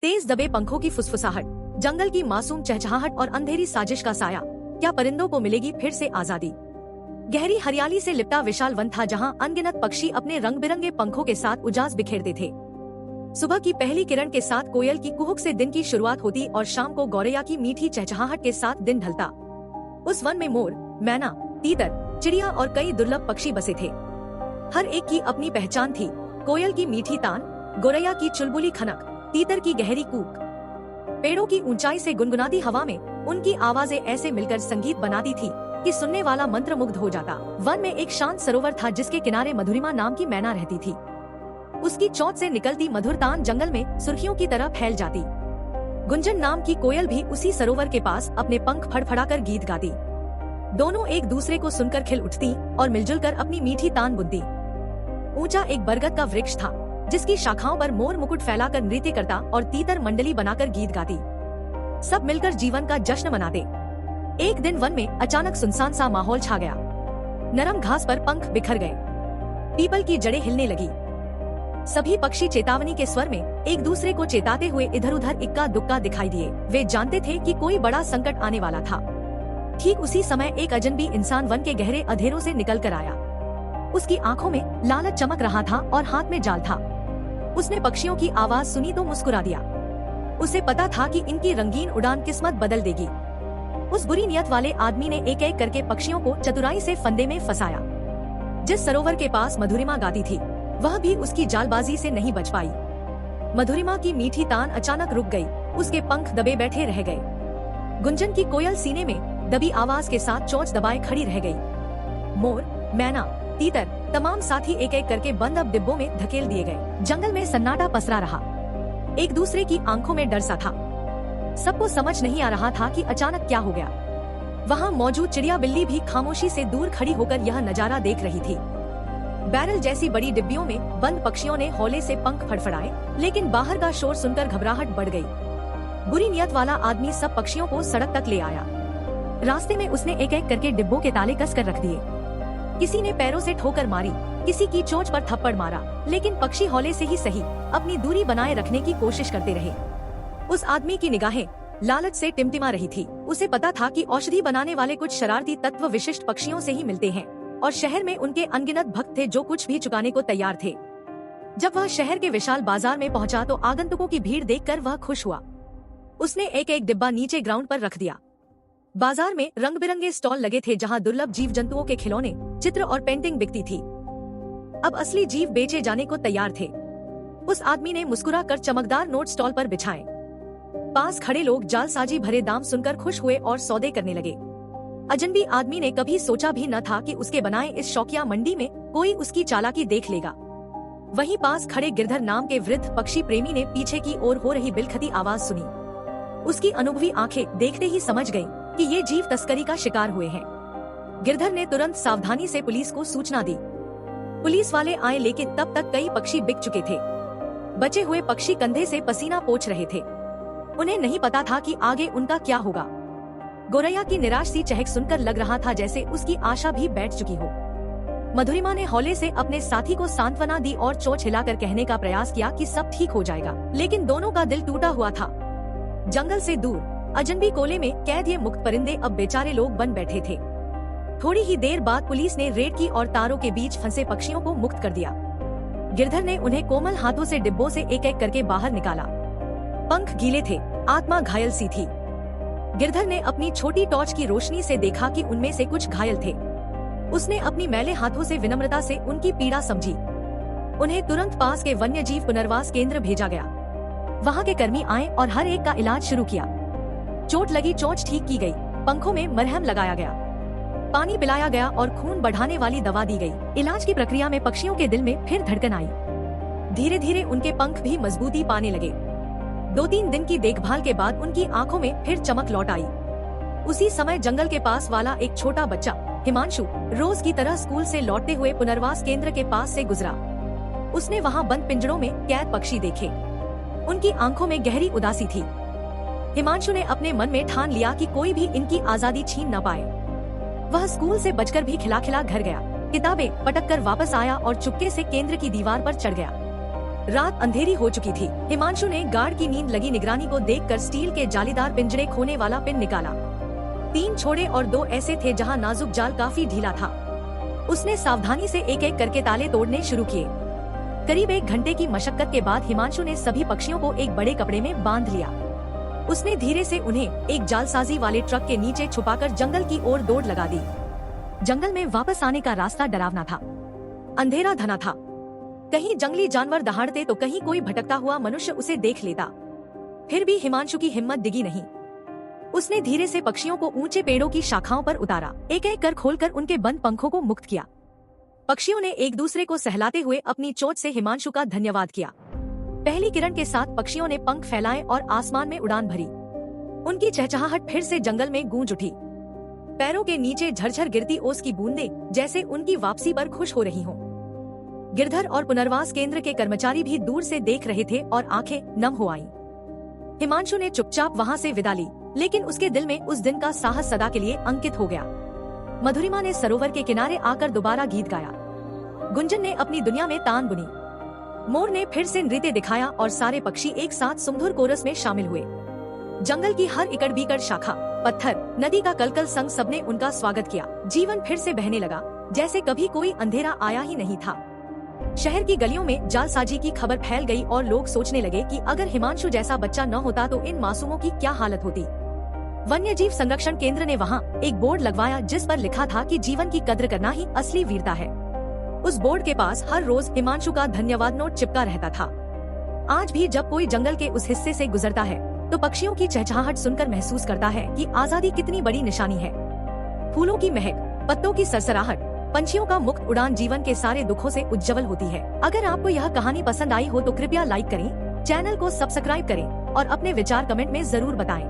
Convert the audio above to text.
तेज दबे पंखों की फुसफुसाहट, जंगल की मासूम चहचहाहट और अंधेरी साजिश का साया। क्या परिंदों को मिलेगी फिर से आजादी? गहरी हरियाली से लिपटा विशाल वन था जहां अनगिनत पक्षी अपने रंग बिरंगे पंखों के साथ उजास बिखेरते थे। सुबह की पहली किरण के साथ कोयल की कुहुक से दिन की शुरुआत होती और शाम को गौरैया की मीठी चहचहाहट के साथ दिन ढलता। उस वन में मोर, मैना, तीतर, चिड़िया और कई दुर्लभ पक्षी बसे थे। हर एक की अपनी पहचान थी। कोयल की मीठी तान, गौरैया की चुलबुली खनक, तीतर की गहरी कूक। पेड़ों की ऊंचाई से गुनगुनाती हवा में उनकी आवाजें ऐसे मिलकर संगीत बनाती थी कि सुनने वाला मंत्रमुग्ध हो जाता। वन में एक शांत सरोवर था जिसके किनारे मधुरिमा नाम की मैना रहती थी। उसकी चोंच से निकलती मधुर तान जंगल में सुर्खियों की तरह फैल जाती। गुंजन नाम की कोयल भी उसी सरोवर के पास अपने पंख फड़फड़ाकर गीत गाती। दोनों एक दूसरे को सुनकर खिल उठती और मिलजुल कर अपनी मीठी तान बुनती। ऊंचा एक बरगद का वृक्ष था जिसकी शाखाओं पर मोर मुकुट फैलाकर नृत्य करता और तीतर मंडली बनाकर गीत गाती। सब मिलकर जीवन का जश्न मनाते। एक दिन वन में अचानक सुनसान सा माहौल छा गया। नरम घास पर पंख बिखर गए, पीपल की जड़ें हिलने लगी। सभी पक्षी चेतावनी के स्वर में एक दूसरे को चेताते हुए इधर उधर इक्का दुक्का दिखाई दिए। वे जानते थे कि कोई बड़ा संकट आने वाला था। ठीक उसी समय एक अजनबी इंसान वन के गहरे अंधेरों से निकल कर आया। उसकी आंखों में लालच चमक रहा था और हाथ में जाल था। उसने पक्षियों की आवाज सुनी तो मुस्कुरा दिया। उसे पता था कि इनकी रंगीन उड़ान किस्मत बदल देगी। उस बुरी नियत वाले आदमी ने एक एक करके पक्षियों को चतुराई से फंदे में फंसाया। जिस सरोवर के पास मधुरिमा गाती थी वह भी उसकी जालबाजी से नहीं बच पाई। मधुरिमा की मीठी तान अचानक रुक गई। उसके पंख दबे बैठे रह गए। गुंजन की कोयल सीने में दबी आवाज के साथ चोंच दबाए खड़ी रह गई। मोर, मैना, तीतर, तमाम साथी एक एक करके बंद अब डिब्बों में धकेल दिए गए। जंगल में सन्नाटा पसरा रहा। एक दूसरे की आंखों में डर सा था। सबको समझ नहीं आ रहा था कि अचानक क्या हो गया। वहाँ मौजूद चिड़िया बिल्ली भी खामोशी से दूर खड़ी होकर यह नजारा देख रही थी। बैरल जैसी बड़ी डिब्बियों में बंद पक्षियों ने हौले से पंख फड़फड़ाए, लेकिन बाहर का शोर सुनकर घबराहट बढ़ गई। बुरी नियत वाला आदमी सब पक्षियों को सड़क तक ले आया। रास्ते में उसने एक एक करके डिब्बों के ताले कस कर रख दिए। किसी ने पैरों से ठोकर मारी, किसी की चोंच पर थप्पड़ मारा, लेकिन पक्षी हौले से ही सही अपनी दूरी बनाए रखने की कोशिश करते रहे। उस आदमी की निगाहें लालच से टिमटिमा रही थी। उसे पता था कि औषधि बनाने वाले कुछ शरारती तत्व विशिष्ट पक्षियों से ही मिलते हैं और शहर में उनके अनगिनत भक्त थे जो कुछ भी चुकाने को तैयार थे। जब वह शहर के विशाल बाजार में पहुंचा तो आगंतुकों की भीड़ देखकर वह खुश हुआ। उसने एक एक डिब्बा नीचे ग्राउंड पर रख दिया। बाजार में रंग बिरंगे स्टॉल लगे थे जहां दुर्लभ जीव जंतुओं के खिलौने, चित्र और पेंटिंग बिकती थी। अब असली जीव बेचे जाने को तैयार थे। उस आदमी ने मुस्कुरा कर चमकदार नोट स्टॉल पर बिछाए। पास खड़े लोग जालसाजी भरे दाम सुनकर खुश हुए और सौदे करने लगे। अजनबी आदमी ने कभी सोचा भी न था कि उसके बनाए इस शौकिया मंडी में कोई उसकी चालाकी देख लेगा। वहीं पास खड़े गिरधर नाम के वृद्ध पक्षी प्रेमी ने पीछे की ओर हो रही बिलखती आवाज सुनी। उसकी अनुभवी आंखें देखते ही समझ गईं कि ये जीव तस्करी का शिकार हुए हैं। गिरधर ने तुरंत सावधानी से पुलिस को सूचना दी। पुलिस वाले आए, लेकिन तब तक कई पक्षी बिक चुके थे। बचे हुए पक्षी कंधे से पसीना पोंछ रहे थे। उन्हें नहीं पता था कि आगे उनका क्या होगा। गौरैया की निराश सी चहक सुनकर लग रहा था जैसे उसकी आशा भी बैठ चुकी हो। मधुरिमा ने हौले से अपने साथी को सांत्वना दी और चोंच हिलाकर कहने का प्रयास किया कि सब ठीक हो जाएगा, लेकिन दोनों का दिल टूटा हुआ था। जंगल से दूर अजनबी कोले में कैद ये मुक्त परिंदे अब बेचारे लोग बन बैठे थे। थोड़ी ही देर बाद पुलिस ने रेड की और तारों के बीच फंसे पक्षियों को मुक्त कर दिया। गिरधर ने उन्हें कोमल हाथों से डिब्बों से एक एक करके बाहर निकाला। पंख गीले थे, आत्मा घायल सी थी। गिरधर ने अपनी छोटी टॉर्च की रोशनी से देखा कि उनमें से कुछ घायल थे। उसने अपनी मैले हाथों से विनम्रता से उनकी पीड़ा समझी। उन्हें तुरंत पास के वन्यजीव पुनर्वास केंद्र भेजा गया। वहाँ के कर्मी आए और हर एक का इलाज शुरू किया। चोट लगी चोंच ठीक की गई, पंखों में मरहम लगाया गया, पानी पिलाया गया और खून बढ़ाने वाली दवा दी गई। इलाज की प्रक्रिया में पक्षियों के दिल में फिर धड़कन आई। धीरे धीरे उनके पंख भी मजबूती पाने लगे। 2-3 दिन की देखभाल के बाद उनकी आंखों में फिर चमक लौट आई। उसी समय जंगल के पास वाला एक छोटा बच्चा हिमांशु रोज की तरह स्कूल से लौटते हुए पुनर्वास केंद्र के पास से गुजरा। उसने वहाँ बंद पिंजड़ों में कैद पक्षी देखे। उनकी आंखों में गहरी उदासी थी। हिमांशु ने अपने मन में ठान लिया कि कोई भी इनकी आजादी छीन न पाए। वह स्कूल से बचकर भी खिला खिला घर गया, किताबें पटक कर वापस आया और चुपके से केंद्र की दीवार पर चढ़ गया। रात अंधेरी हो चुकी थी। हिमांशु ने गार्ड की नींद लगी निगरानी को देखकर स्टील के जालीदार पिंजरे खोने वाला पिन निकाला। 3 छोड़े और 2 ऐसे थे जहां नाजुक जाल काफी ढीला था। उसने सावधानी से एक एक करके ताले तोड़ने शुरू किए। करीब 1 घंटे की मशक्कत के बाद हिमांशु ने सभी पक्षियों को एक बड़े कपड़े में बांध लिया। उसने धीरे से उन्हें एक जालसाजी वाले ट्रक के नीचे छुपाकर जंगल की ओर दौड़ लगा दी। जंगल में वापस आने का रास्ता डरावना था। अंधेरा घना था। कहीं जंगली जानवर दहाड़ते तो कहीं कोई भटकता हुआ मनुष्य उसे देख लेता। फिर भी हिमांशु की हिम्मत डिगी नहीं। उसने धीरे से पक्षियों को ऊंचे पेड़ों की शाखाओं पर उतारा, एक एक कर खोलकर उनके बंद पंखों को मुक्त किया। पक्षियों ने एक दूसरे को सहलाते हुए अपनी चोंच से हिमांशु का धन्यवाद किया। पहली किरण के साथ पक्षियों ने पंख फैलाए और आसमान में उड़ान भरी। उनकी चहचहाहट फिर से जंगल में गूंज उठी। पैरों के नीचे झरझर गिरती ओस की बूंदें जैसे उनकी वापसी पर खुश हो रही हों। गिरधर और पुनर्वास केंद्र के कर्मचारी भी दूर से देख रहे थे और आंखें नम हो आईं। हिमांशु ने चुपचाप वहां से विदा ली, लेकिन उसके दिल में उस दिन का साहस सदा के लिए अंकित हो गया। मधुरिमा ने सरोवर के किनारे आकर दोबारा गीत गाया। गुंजन ने अपनी दुनिया में तान बुनी। मोर ने फिर से नृत्य दिखाया और सारे पक्षी एक साथ सुमधुर कोरस में शामिल हुए। जंगल की हर इकड़ बीकड़ शाखा, पत्थर, नदी का कलकल संग सबने उनका स्वागत किया। जीवन फिर से बहने लगा, जैसे कभी कोई अंधेरा आया ही नहीं था। शहर की गलियों में जालसाजी की खबर फैल गई और लोग सोचने लगे कि अगर हिमांशु जैसा बच्चा न होता तो इन मासूमों की क्या हालत होती। वन्यजीव संरक्षण केंद्र ने वहां एक बोर्ड लगवाया जिस पर लिखा था कि जीवन की कद्र करना ही असली वीरता है। उस बोर्ड के पास हर रोज हिमांशु का धन्यवाद नोट चिपका रहता था। आज भी जब कोई जंगल के उस हिस्से से गुजरता है तो पक्षियों की चहचहाहट सुनकर महसूस करता है कि आजादी कितनी बड़ी निशानी है। फूलों की महक, पत्तों की सरसराहट, पंछियों का मुक्त उड़ान जीवन के सारे दुखों से उज्जवल होती है। अगर आपको यह कहानी पसंद आई हो तो कृपया लाइक करें, चैनल को सब्सक्राइब करें और अपने विचार कमेंट में जरूर बताएं।